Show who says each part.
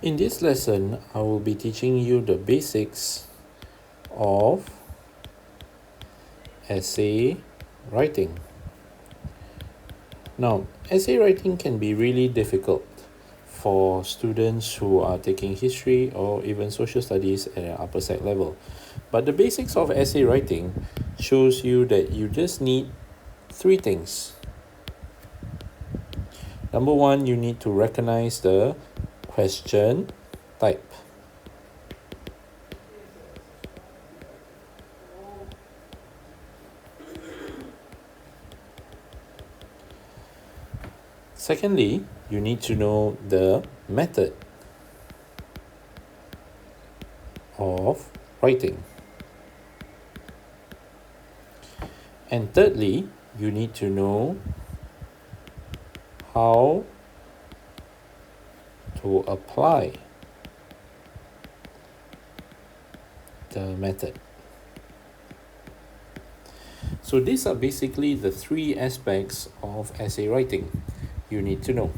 Speaker 1: In this lesson, I will be teaching you the basics of essay writing. Now, essay writing can be really difficult for students who are taking history or even social studies at an upper sec level. But the basics of essay writing shows you that you just need three things. Number one, you need to recognize the question type. Secondly, you need to know the method of writing. And thirdly, you need to know how to apply the method. So these are basically the three aspects of essay writing you need to know.